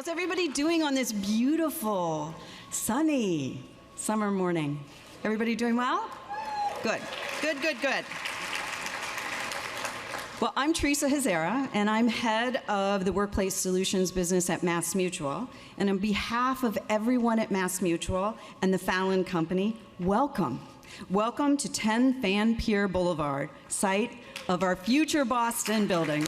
How's everybody doing on this beautiful, sunny summer morning? Everybody doing well? Good, good, good, good. Well, I'm Teresa Hazara, and I'm head of the Workplace Solutions business at MassMutual. And on behalf of everyone at MassMutual and the Fallon Company, welcome. Welcome to 10 Fan Pier Boulevard, site of our future Boston building.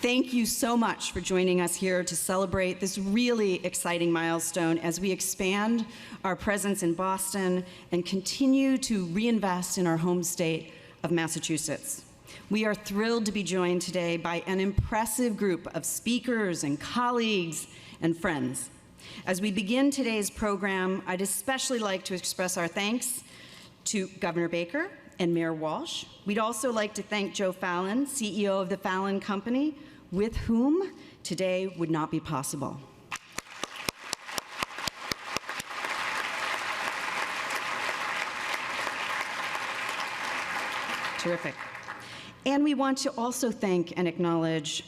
Thank you so much for joining us here to celebrate this really exciting milestone as we expand our presence in Boston and continue to reinvest in our home state of Massachusetts. We are thrilled to be joined today by an impressive group of speakers and colleagues and friends. As we begin today's program, I'd especially like to express our thanks to Governor Baker and Mayor Walsh. We'd also like to thank Joe Fallon, CEO of the Fallon Company, with whom today would not be possible. Terrific. And we want to also thank and acknowledge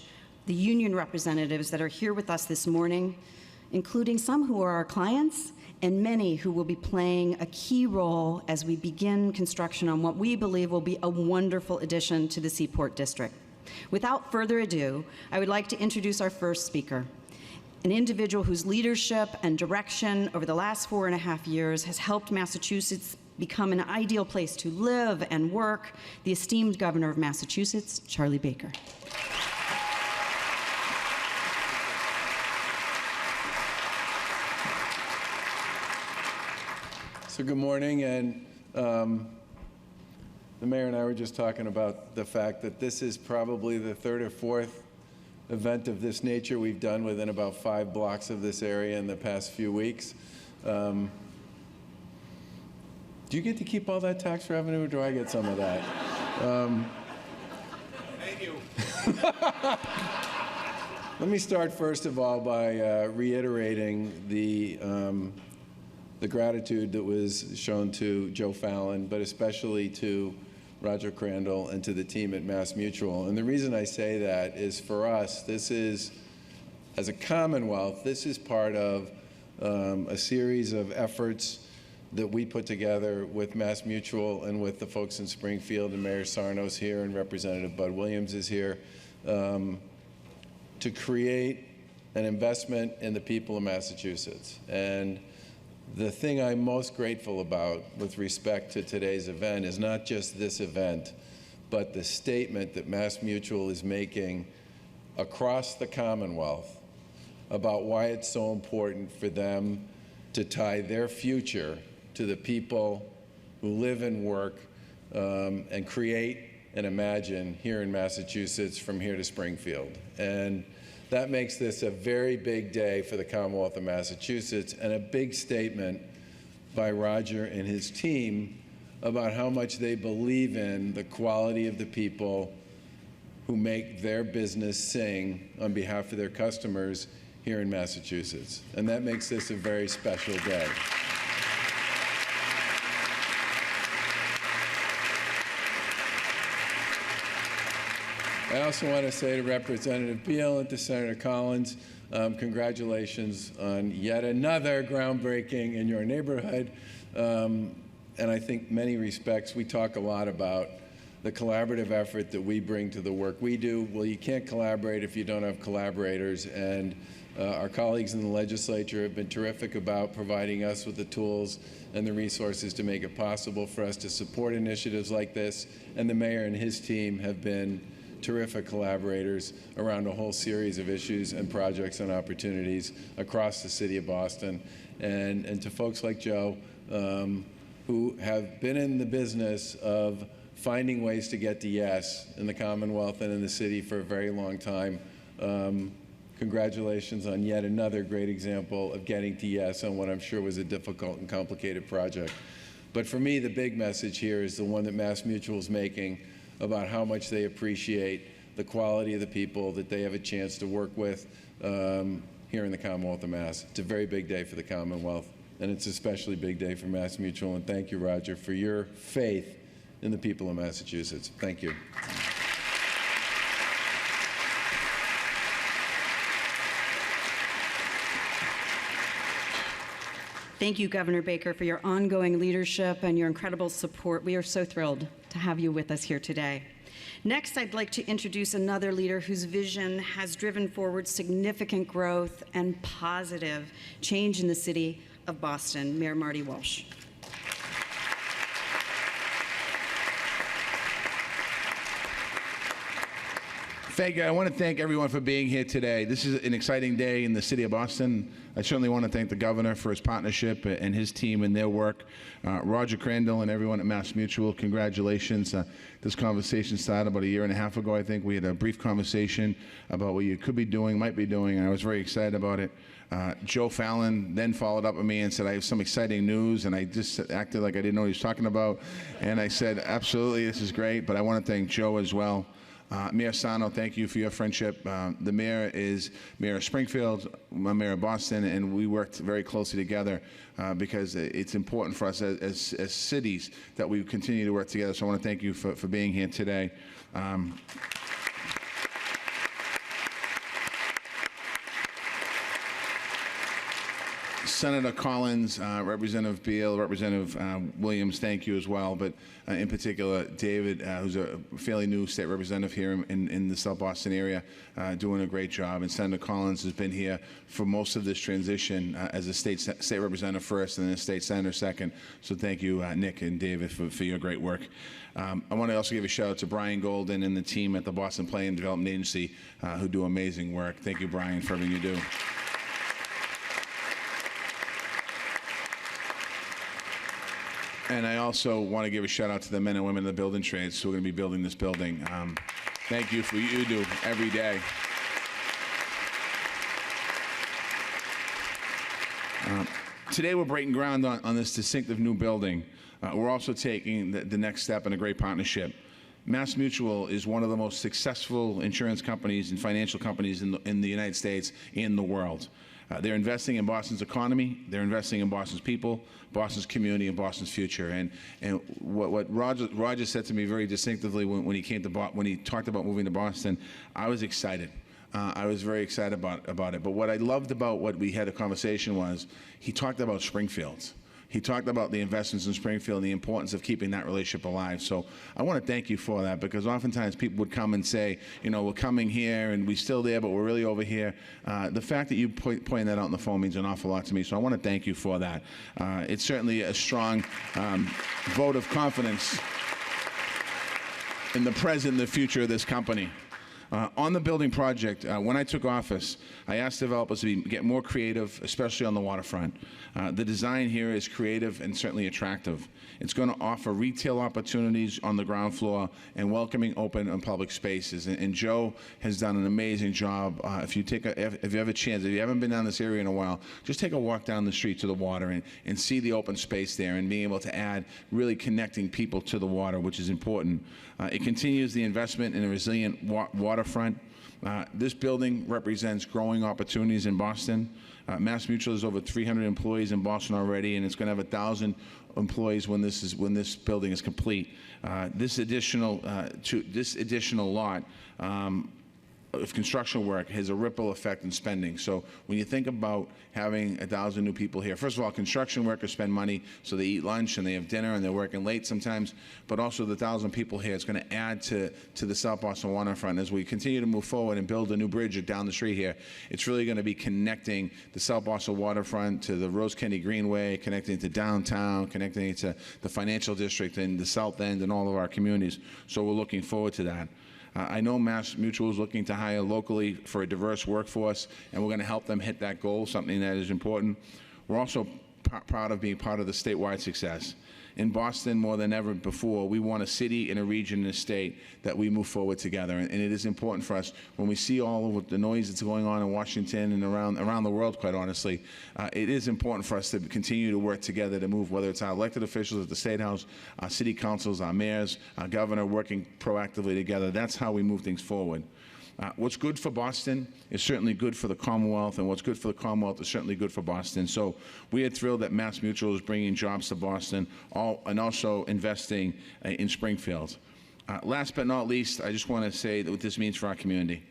the union representatives that are here with us this morning, including some who are our clients and many who will be playing a key role as we begin construction on what we believe will be a wonderful addition to the Seaport District. Without further ado, I would like to introduce our first speaker, an individual whose leadership and direction over the last 4.5 years has helped Massachusetts become an ideal place to live and work, the esteemed Governor of Massachusetts, Charlie Baker. So good morning, and the mayor and I were just talking about the fact that this is probably the third or fourth event of this nature we've done within about 5 blocks of this area in the past few weeks. Do you get to keep all that tax revenue, or do I get some of that? Thank you. Let me start first of all by reiterating the gratitude that was shown to Joe Fallon, but especially to Roger Crandall and to the team at MassMutual. And the reason I say that is, for us, this is, as a Commonwealth, this is part of a series of efforts that we put together with MassMutual and with the folks in Springfield, and Mayor Sarno's here and Representative Bud Williams is here, to create an investment in the people of Massachusetts. And the thing I'm most grateful about with respect to today's event is not just this event, but the statement that MassMutual is making across the Commonwealth about why it's so important for them to tie their future to the people who live and work and create and imagine here in Massachusetts from here to Springfield. And that makes this a very big day for the Commonwealth of Massachusetts, and a big statement by Roger and his team about how much they believe in the quality of the people who make their business sing on behalf of their customers here in Massachusetts. And that makes this a very special day. I also want to say to Representative Beal and to Senator Collins, congratulations on yet another groundbreaking in your neighborhood. And I think many respects, we talk a lot about the collaborative effort that we bring to the work we do. Well, you can't collaborate if you don't have collaborators. And our colleagues in the legislature have been terrific about providing us with the tools and the resources to make it possible for us to support initiatives like this. And the mayor and his team have been terrific collaborators around a whole series of issues and projects and opportunities across the city of Boston. And to folks like Joe, who have been in the business of finding ways to get to yes in the Commonwealth and in the city for a very long time, congratulations on yet another great example of getting to yes on what I'm sure was a difficult and complicated project. But for me, the big message here is the one that MassMutual is making about how much they appreciate the quality of the people that they have a chance to work with here in the Commonwealth of Mass. It's a very big day for the Commonwealth, and it's an especially big day for MassMutual. And thank you, Roger, for your faith in the people of Massachusetts. Thank you. Thank you, Governor Baker, for your ongoing leadership and your incredible support. We are so thrilled to have you with us here today. Next, I'd like to introduce another leader whose vision has driven forward significant growth and positive change in the city of Boston, Mayor Marty Walsh. Thank you. I want to thank everyone for being here today. This is an exciting day in the city of Boston. I certainly want to thank the governor for his partnership and his team and their work. Roger Crandall and everyone at MassMutual, congratulations. This conversation started about a year and a half ago, I think. We had a brief conversation about what you could be doing, might be doing, and I was very excited about it. Joe Fallon then followed up with me and said, I have some exciting news, and I just acted like I didn't know what he was talking about. And I said, absolutely, this is great, but I want to thank Joe as well. Mayor Sano, thank you for your friendship. The mayor is Mayor of Springfield, I'm Mayor of Boston, and we worked very closely together because it's important for us as cities that we continue to work together. So I want to thank you for being here today. Senator Collins, Representative Beal, Representative Williams, thank you as well. But in particular, David, who's a fairly new state representative here in the South Boston area, doing a great job. And Senator Collins has been here for most of this transition as a state representative first and then a state senator second. So thank you, Nick and David, for your great work. I want to also give a shout out to Brian Golden and the team at the Boston Planning and Development Agency who do amazing work. Thank you, Brian, for everything you do. And I also want to give a shout out to the men and women in the building trades who are going to be building this building. Thank you for what you do every day. Today we're breaking ground on this distinctive new building. We're also taking the next step in a great partnership. MassMutual is one of the most successful insurance companies and financial companies in the United States and the world. They're investing in Boston's economy, they're investing in Boston's people, Boston's community, and Boston's future. And what Roger said to me very distinctively when he talked about moving to Boston, I was excited. I was very excited about it. But what I loved about what we had a conversation was he talked about Springfield. He talked about the investments in Springfield and the importance of keeping that relationship alive. So I want to thank you for that, because oftentimes people would come and say, you know, we're coming here and we're still there, but we're really over here. The fact that you pointed that out on the phone means an awful lot to me, so I want to thank you for that. It's certainly a strong vote of confidence in the present and the future of this company. On the building project, when I took office, I asked developers to get more creative, especially on the waterfront. The design here is creative and certainly attractive. It's going to offer retail opportunities on the ground floor and welcoming open and public spaces. And Joe has done an amazing job. If you have a chance, if you haven't been down this area in a while, just take a walk down the street to the water and see the open space there and being able to add really connecting people to the water, which is important. It continues the investment in a resilient waterfront. This building represents growing opportunities in Boston. MassMutual has over 300 employees in Boston already, and it's going to have 1,000 employees when this building is complete. This additional lot of construction work has a ripple effect in spending. So when you think about having 1,000 new people here, first of all, construction workers spend money, so they eat lunch and they have dinner and they're working late sometimes, but also the 1,000 people here is going to add to the South Boston waterfront. As we continue to move forward and build a new bridge down the street here, it's really going to be connecting the South Boston waterfront to the Rose Kennedy Greenway, connecting it to downtown, connecting it to the financial district and the South End and all of our communities. So we're looking forward to that. I know MassMutual is looking to hire locally for a diverse workforce, and we're going to help them hit that goal, something that is important. We're also proud of being part of the statewide success. In Boston, more than ever before, we want a city and a region and a state that we move forward together. And it is important for us, when we see all of the noise that's going on in Washington and around the world, quite honestly, it is important for us to continue to work together to move, whether it's our elected officials at the State House, our city councils, our mayors, our governor, working proactively together. That's how we move things forward. What's good for Boston is certainly good for the Commonwealth, and what's good for the Commonwealth is certainly good for Boston. So we are thrilled that MassMutual is bringing jobs to Boston and also investing in Springfield. Last but not least, I just want to say what this means for our community.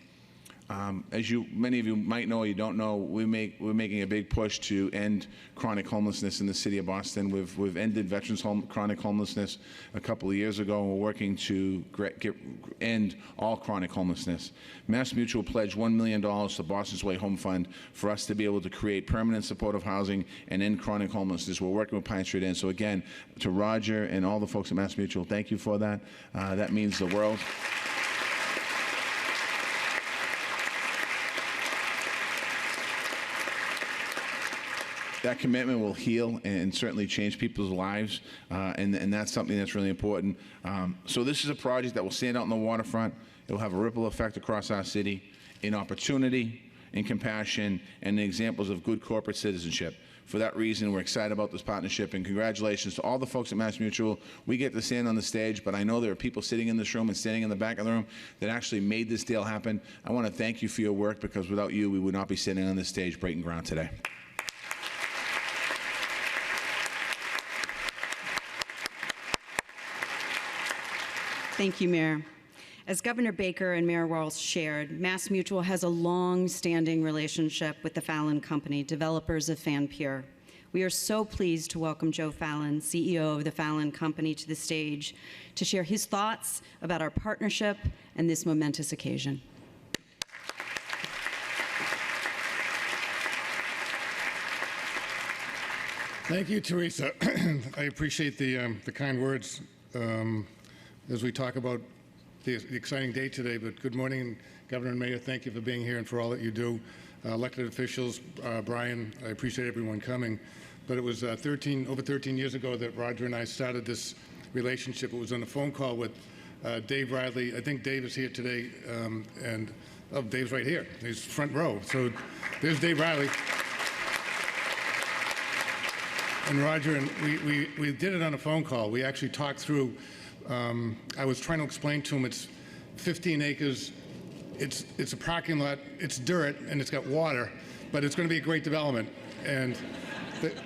As many of you might know or you don't know, we're making a big push to end chronic homelessness in the city of Boston. We've ended veterans' chronic homelessness a couple of years ago, and we're working to end all chronic homelessness. MassMutual pledged $1 million to Boston's Way Home Fund for us to be able to create permanent supportive housing and end chronic homelessness. We're working with Pine Street Inn. So again, to Roger and all the folks at MassMutual, thank you for that. That means the world. That commitment will heal and certainly change people's lives, and that's something that's really important. So this is a project that will stand out on the waterfront. It will have a ripple effect across our city in opportunity, in compassion, and in examples of good corporate citizenship. For that reason, we're excited about this partnership, and congratulations to all the folks at MassMutual. We get to stand on the stage, but I know there are people sitting in this room and standing in the back of the room that actually made this deal happen. I want to thank you for your work, because without you, we would not be sitting on this stage breaking ground today. Thank you, Mayor. As Governor Baker and Mayor Walsh shared, MassMutual has a long-standing relationship with the Fallon Company, developers of Fan Pier. We are so pleased to welcome Joe Fallon, CEO of the Fallon Company, to the stage to share his thoughts about our partnership and this momentous occasion. Thank you, Teresa. I appreciate the kind words as we talk about the exciting day today. But good morning, Governor and Mayor. Thank you for being here and for all that you do. Elected officials, Brian, I appreciate everyone coming. But it was over 13 years ago that Roger and I started this relationship. It was on a phone call with Dave Riley. I think Dave is here today, Dave's right here. He's front row. So there's Dave Riley. And Roger, and we did it on a phone call. We actually talked through. I was trying to explain to him it's 15 acres, it's a parking lot, it's dirt, and it's got water, but it's going to be a great development. And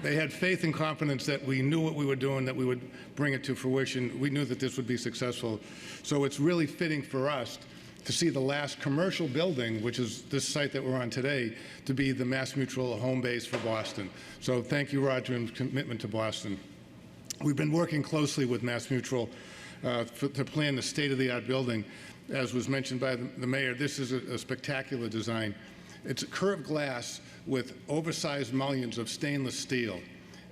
they had faith and confidence that we knew what we were doing, that we would bring it to fruition. We knew that this would be successful. So it's really fitting for us to see the last commercial building, which is this site that we're on today, to be the MassMutual home base for Boston. So thank you, Roger, and commitment to Boston. We've been working closely with MassMutual to plan the state-of-the-art building. As was mentioned by the mayor, this is a spectacular design. It's a curved glass with oversized mullions of stainless steel.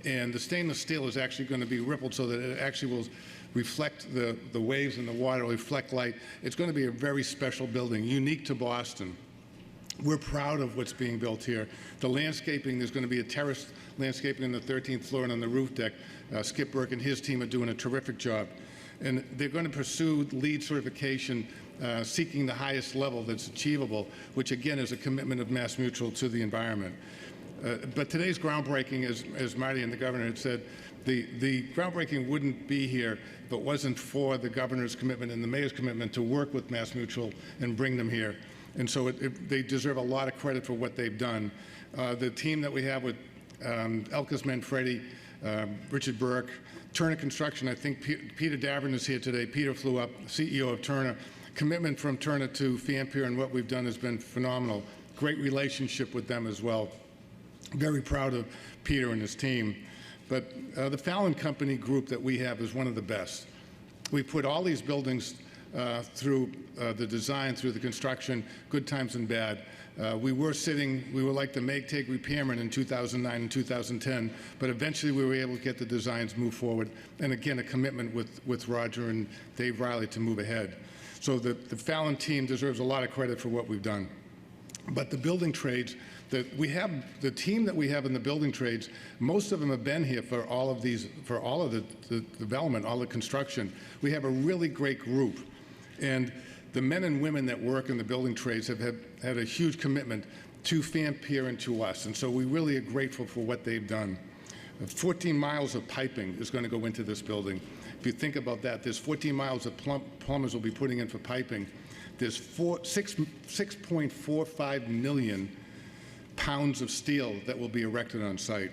And the stainless steel is actually going to be rippled so that it actually will reflect the waves in the water, reflect light. It's going to be a very special building, unique to Boston. We're proud of what's being built here. The landscaping, there's going to be a terrace landscaping on the 13th floor and on the roof deck. Skip Burke and his team are doing a terrific job. And they're going to pursue LEED certification, seeking the highest level that's achievable, which again is a commitment of MassMutual to the environment. But today's groundbreaking, as Marty and the governor had said, the groundbreaking wouldn't be here if it wasn't for the governor's commitment and the mayor's commitment to work with MassMutual and bring them here. And so they deserve a lot of credit for what they've done. The team that we have with Elkis Manfredi, Richard Burke, Turner Construction, I think Peter Davern is here today. Peter flew up, CEO of Turner. Commitment from Turner to Fan Pier and what we've done has been phenomenal. Great relationship with them as well. Very proud of Peter and his team. But the Fallon Company group that we have is one of the best. We put all these buildings through the design, through the construction, good times and bad. We were like the make-take repairman in 2009 and 2010, but eventually we were able to get the designs move forward. And again, a commitment with Roger and Dave Riley to move ahead. So the Fallon team deserves a lot of credit for what we've done. But the building trades, the team that we have in the building trades, most of them have been here for all of the development, all the construction. We have a really great group. And the men and women that work in the building trades have had a huge commitment to Fan Pier and to us. And so we really are grateful for what they've done. 14 miles of piping is going to go into this building. If you think about that, there's 14 miles that plumbers will be putting in for piping. There's 6.45 million pounds of steel that will be erected on site,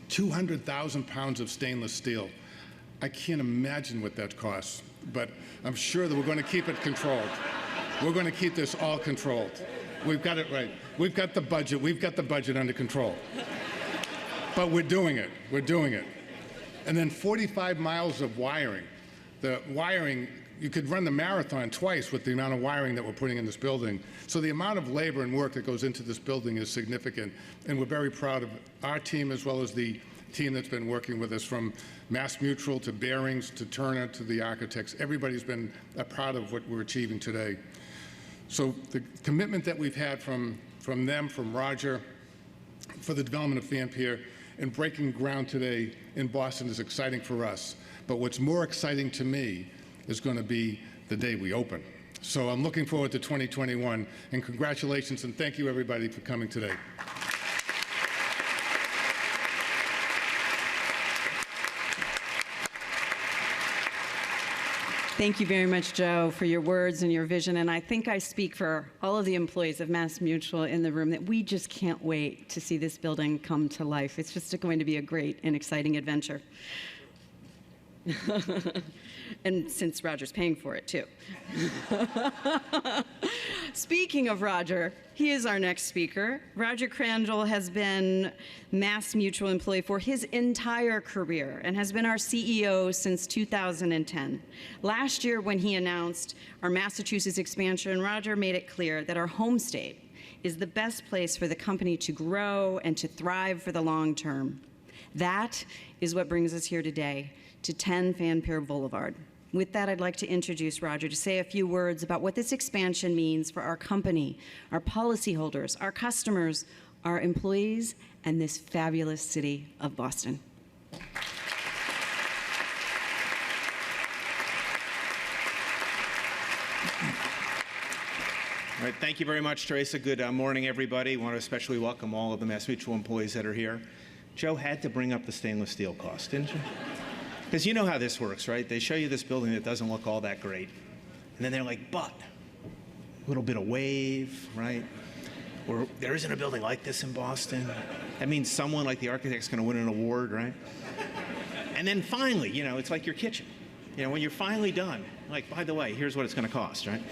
200,000 pounds of stainless steel. I can't imagine what that costs, but I'm sure that we're going to keep it controlled. We're going to keep this all controlled. We've got it right. We've got the budget. We've got the budget under control. But we're doing it. We're doing it. And then 45 miles of wiring. The wiring, you could run the marathon twice with the amount of wiring that we're putting in this building. So the amount of labor and work that goes into this building is significant, and we're very proud of our team as well as the team that's been working with us, from MassMutual to Bearings to Turner to the architects. Everybody's been a part of what we're achieving today. So the commitment that we've had from them, from Roger, for the development of Fan Pier and breaking ground today in Boston is exciting for us. But what's more exciting to me is going to be the day we open. So I'm looking forward to 2021, and congratulations and thank you everybody for coming today. Thank you very much, Joe, for your words and your vision. And I think I speak for all of the employees of MassMutual in the room that we just can't wait to see this building come to life. It's just going to be a great and exciting adventure. And since Roger's paying for it, too. Speaking of Roger, he is our next speaker. Roger Crandall has been MassMutual employee for his entire career and has been our CEO since 2010. Last year, when he announced our Massachusetts expansion, Roger made it clear that our home state is the best place for the company to grow and to thrive for the long term. That is what brings us here today, to 10 Fan Pier Boulevard. With that, I'd like to introduce Roger to say a few words about what this expansion means for our company, our policyholders, our customers, our employees, and this fabulous city of Boston. All right, thank you very much, Teresa. Good morning, everybody. I want to especially welcome all of the MassMutual employees that are here. Joe had to bring up the stainless steel cost, didn't you? Because you know how this works, right? They show you this building that doesn't look all that great. And then they're like, but a little bit of wave, right? Or there isn't a building like this in Boston. That means someone like the architect's going to win an award, right? And then finally, you know, it's like your kitchen. You know, when you're finally done, like, by the way, here's what it's going to cost, right?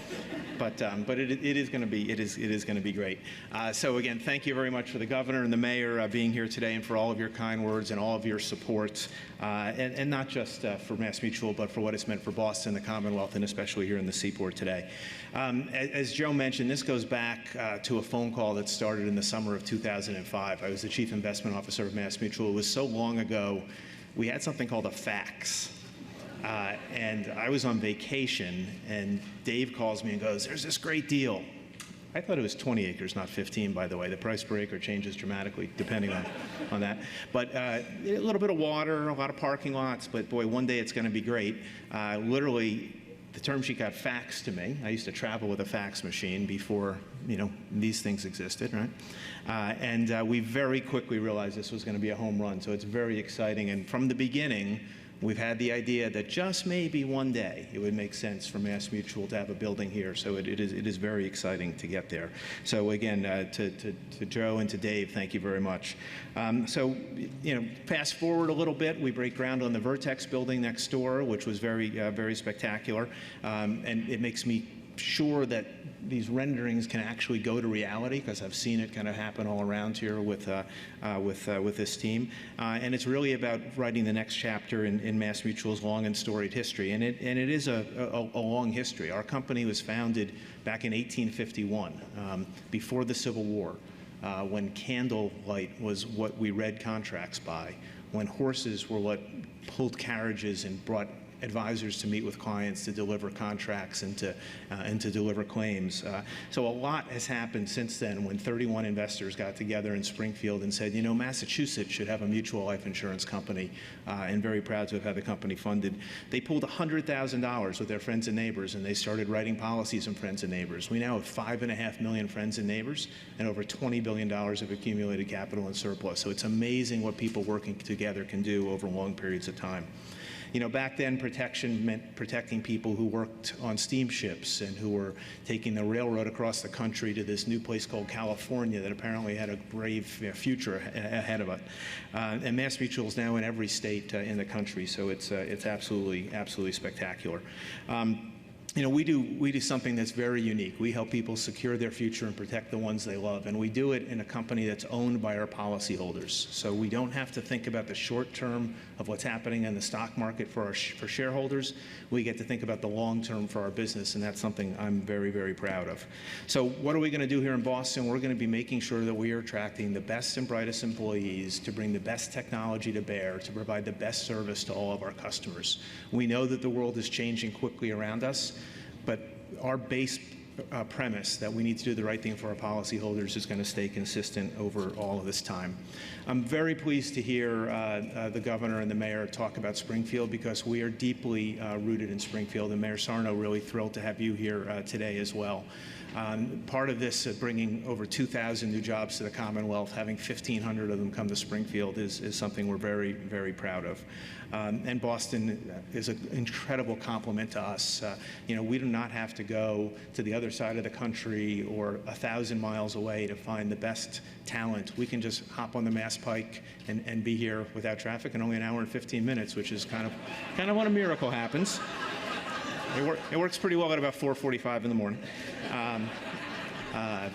But it is going to be great. So again, thank you very much for the governor and the mayor being here today, and for all of your kind words and all of your support, and not just for MassMutual, but for what it's meant for Boston, the Commonwealth, and especially here in the Seaport today. As Joe mentioned, this goes back to a phone call that started in the summer of 2005. I was the chief investment officer of MassMutual. It was so long ago, we had something called a fax. And I was on vacation, and Dave calls me and goes, "There's this great deal." I thought it was 20 acres, not 15, by the way. The price per acre changes dramatically depending on that. But a little bit of water, a lot of parking lots, but boy, one day it's going to be great. Literally, the term sheet got faxed to me. I used to travel with a fax machine before, you know, these things existed, right? And we very quickly realized this was going to be a home run, so it's very exciting. And from the beginning, we've had the idea that just maybe one day it would make sense for MassMutual to have a building here. So it is very exciting to get there. So again, to Joe and to Dave, thank you very much. So, you know, fast forward a little bit, we break ground on the Vertex building next door, which was very spectacular. And it makes me sure that these renderings can actually go to reality, because I've seen it kind of happen all around here with this team. And it's really about writing the next chapter in MassMutual's long and storied history. And it is a long history. Our company was founded back in 1851, before the Civil War, when candlelight was what we read contracts by, when horses were what pulled carriages and brought advisors to meet with clients to deliver contracts and to deliver claims. So a lot has happened since then, when 31 investors got together in Springfield and said, you know, Massachusetts should have a mutual life insurance company, and very proud to have had the company funded. They pulled $100,000 with their friends and neighbors, and they started writing policies in friends and neighbors. We now have 5.5 million friends and neighbors and over $20 billion of accumulated capital and surplus. So it's amazing what people working together can do over long periods of time. Back then, protection meant protecting people who worked on steamships and who were taking the railroad across the country to this new place called California that apparently had a brave future ahead of it. And MassMutual is now in every state in the country, so it's absolutely spectacular. We do something that's very unique. We help people secure their future and protect the ones they love, and we do it in a company that's owned by our policyholders. So we don't have to think about the short term of what's happening in the stock market for shareholders. We get to think about the long term for our business, and that's something I'm very, very proud of. So what are we going to do here in Boston? We're going to be making sure that we are attracting the best and brightest employees to bring the best technology to bear, to provide the best service to all of our customers. We know that the world is changing quickly around us, but our base premise that we need to do the right thing for our policyholders is going to stay consistent over all of this time. I'm very pleased to hear the governor and the mayor talk about Springfield, because we are deeply rooted in Springfield, and Mayor Sarno, really thrilled to have you here today as well. Part of this, bringing over 2,000 new jobs to the Commonwealth, having 1,500 of them come to Springfield, is something we're very, very proud of. And Boston is an incredible compliment to us. We do not have to go to the other side of the country or 1,000 miles away to find the best talent. We can just hop on the Mass Pike and be here without traffic in only an hour and 15 minutes, which is kind of when a miracle happens. It works pretty well at about 4:45 in the morning.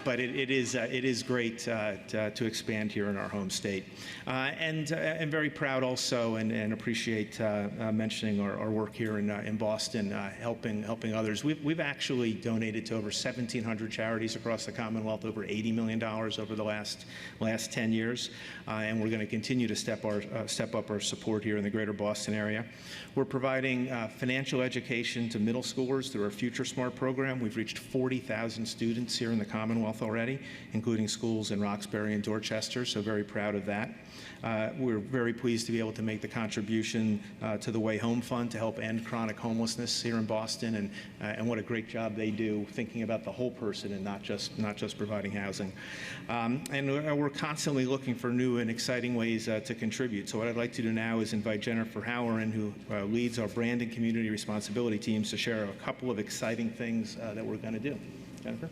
But it is great to expand here in our home state. And very proud also and appreciate mentioning our work here in Boston, helping others. We've actually donated to over 1,700 charities across the Commonwealth, over $80 million over the last 10 years. And we're going to continue to step up our support here in the greater Boston area. We're providing financial education to middle schoolers through our Future Smart program. We've reached 40,000 students here in the Commonwealth already, including schools in Roxbury and Dorchester, so very proud of that. We're very pleased to be able to make the contribution to the Way Home Fund to help end chronic homelessness here in Boston, and what a great job they do thinking about the whole person and not just providing housing. And we're constantly looking for new and exciting ways to contribute. So what I'd like to do now is invite Jennifer Halloran, who leads our brand and community responsibility teams, to share a couple of exciting things that we're going to do. Jennifer?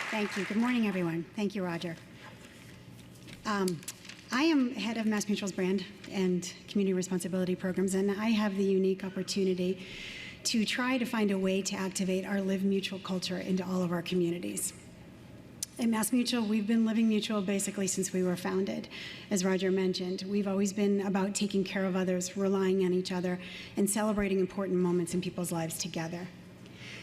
Thank you. Good morning, everyone. Thank you, Roger. I am head of MassMutual's brand and community responsibility programs, and I have the unique opportunity to try to find a way to activate our Live Mutual culture into all of our communities. At MassMutual, we've been living mutual basically since we were founded. As Roger mentioned, we've always been about taking care of others, relying on each other, and celebrating important moments in people's lives together.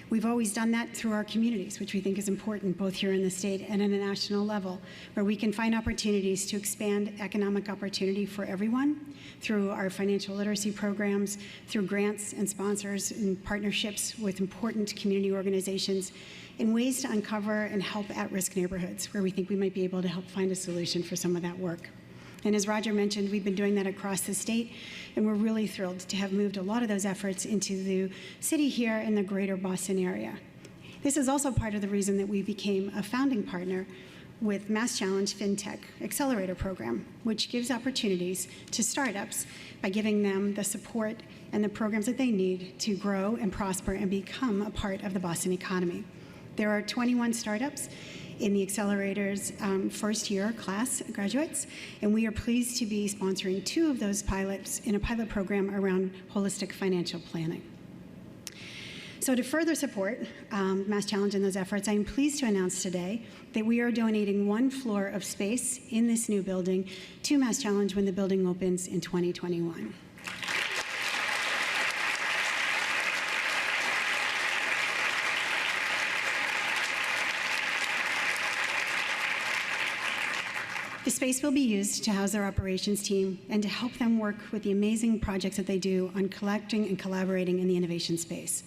We've always done that through our communities, which we think is important both here in the state and at a national level, where we can find opportunities to expand economic opportunity for everyone through our financial literacy programs, through grants and sponsors and partnerships with important community organizations, in ways to uncover and help at-risk neighborhoods where we think we might be able to help find a solution for some of that work. And as Roger mentioned, we've been doing that across the state, and we're really thrilled to have moved a lot of those efforts into the city here in the greater Boston area. This is also part of the reason that we became a founding partner with Mass Challenge FinTech Accelerator Program, which gives opportunities to startups by giving them the support and the programs that they need to grow and prosper and become a part of the Boston economy. There are 21 startups in the Accelerator's first-year class graduates, and we are pleased to be sponsoring 2 of those pilots in a pilot program around holistic financial planning. So to further support Mass Challenge and those efforts, I am pleased to announce today that we are donating 1 floor of space in this new building to Mass Challenge when the building opens in 2021. The space will be used to house our operations team and to help them work with the amazing projects that they do on collecting and collaborating in the innovation space.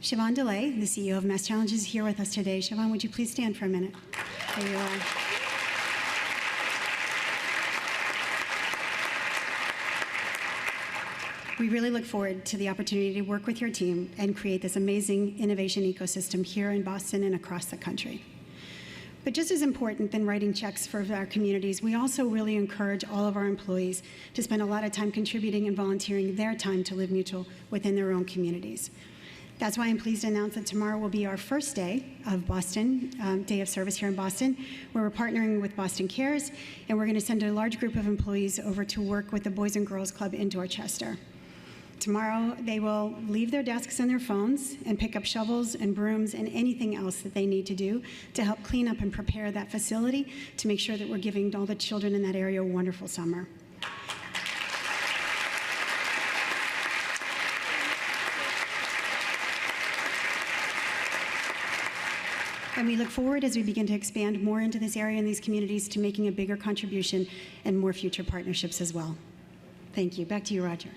Siobhan DeLay, the CEO of Mass Challenge, is here with us today. Siobhan, would you please stand for a minute? There you are. We really look forward to the opportunity to work with your team and create this amazing innovation ecosystem here in Boston and across the country. But just as important than writing checks for our communities, we also really encourage all of our employees to spend a lot of time contributing and volunteering their time to Live Mutual within their own communities. That's why I'm pleased to announce that tomorrow will be our first day of Boston, Day of Service here in Boston, where we're partnering with Boston Cares, and we're going to send a large group of employees over to work with the Boys and Girls Club in Dorchester. Tomorrow, they will leave their desks and their phones and pick up shovels and brooms and anything else that they need to do to help clean up and prepare that facility to make sure that we're giving all the children in that area a wonderful summer. And we look forward, as we begin to expand more into this area and these communities, to making a bigger contribution and more future partnerships as well. Thank you. Back to you, Roger.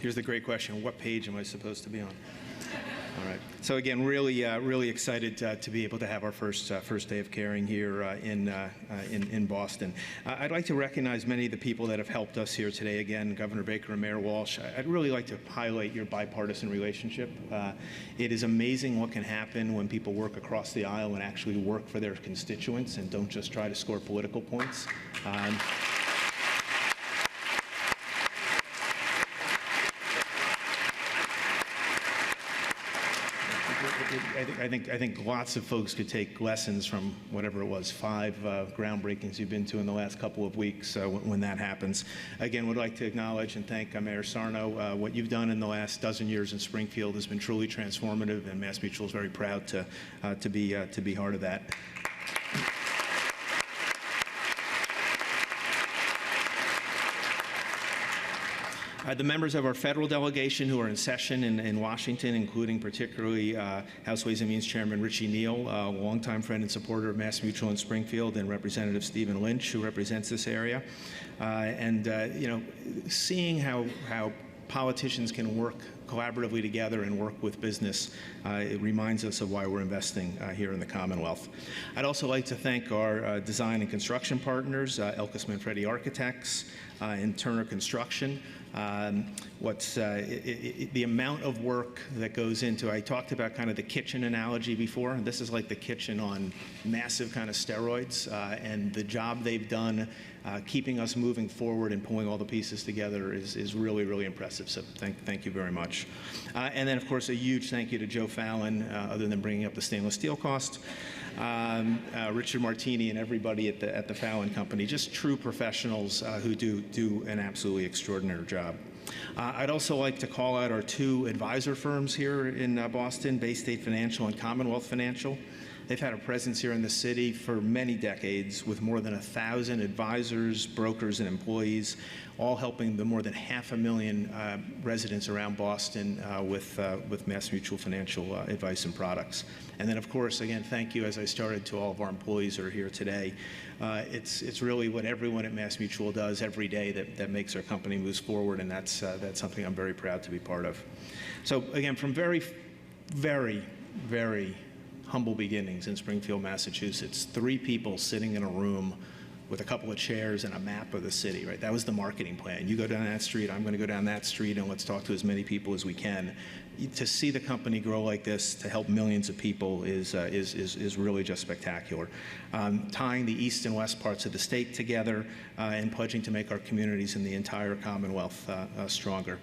Here's the great question. What page am I supposed to be on? All right. So again, really excited to be able to have our first day of caring here in Boston. I'd like to recognize many of the people that have helped us here today. Again, Governor Baker and Mayor Walsh. I'd really like to highlight your bipartisan relationship. It is amazing what can happen when people work across the aisle and actually work for their constituents and don't just try to score political points. I think lots of folks could take lessons from whatever it was, 5 groundbreakings you've been to in the last couple of weeks when that happens. Again, would like to acknowledge and thank Mayor Sarno. What you've done in the last dozen years in Springfield has been truly transformative, and MassMutual is very proud to be part of that. The members of our federal delegation who are in session in Washington, including particularly House Ways and Means Chairman Richie Neal, a longtime friend and supporter of MassMutual in Springfield, and Representative Stephen Lynch, who represents this area. You know, seeing how politicians can work collaboratively together and work with business, it reminds us of why we're investing here in the Commonwealth. I'd also like to thank our design and construction partners, Elkis Manfredi Architects and Turner Construction. The amount of work that goes into, I talked about kind of the kitchen analogy before. This is like the kitchen on massive kind of steroids, and the job they've done keeping us moving forward and pulling all the pieces together is really, really impressive. So thank you very much. And then, of course, a huge thank you to Joe Fallon, other than bringing up the stainless steel cost. Richard Martini and everybody at the Fallon Company, just true professionals who do an absolutely extraordinary job. I'd also like to call out our 2 advisor firms here in Boston, Bay State Financial and Commonwealth Financial. They've had a presence here in the city for many decades with more than 1,000 advisors, brokers, and employees, all helping the more than 500,000 residents around Boston with MassMutual financial advice and products. And then, of course, again, thank you, as I started, to all of our employees who are here today. It's really what everyone at MassMutual does every day that makes our company move forward, and that's something I'm very proud to be part of. So, again, from very, very, very humble beginnings in Springfield, Massachusetts, 3 people sitting in a room with a couple of chairs and a map of the city, right? That was the marketing plan. You go down that street, I'm going to go down that street, and let's talk to as many people as we can. To see the company grow like this, to help millions of people, is really just spectacular. Tying the east and west parts of the state together and pledging to make our communities in the entire Commonwealth stronger.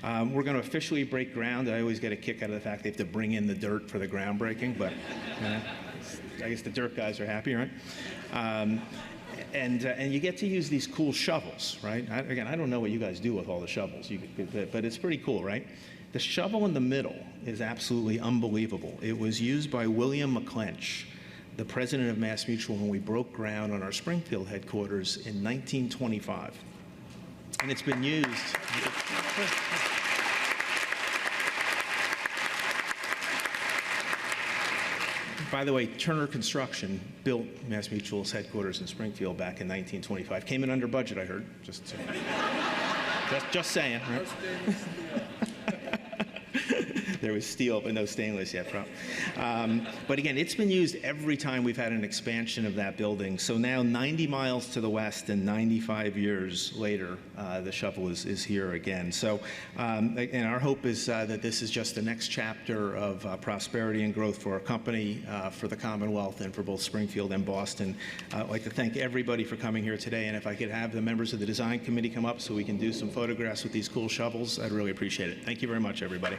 We're going to officially break ground. I always get a kick out of the fact they have to bring in the dirt for the groundbreaking, but I guess the dirt guys are happy, right? And you get to use these cool shovels, right? Again, I don't know what you guys do with all the shovels, but it's pretty cool, right? The shovel in the middle is absolutely unbelievable. It was used by William McClench, the president of MassMutual, when we broke ground on our Springfield headquarters in 1925. And it's been used. By the way, Turner Construction built MassMutual's headquarters in Springfield back in 1925. Came in under budget, I heard. Just saying, right? there was steel, but no stainless yet. But again, it's been used every time we've had an expansion of that building. So now 90 miles to the west and 95 years later, the shovel is here again. So, and our hope is that this is just the next chapter of prosperity and growth for our company, for the Commonwealth, and for both Springfield and Boston. I'd like to thank everybody for coming here today, and if I could have the members of the design committee come up so we can do some photographs with these cool shovels, I'd really appreciate it. Thank you very much, everybody.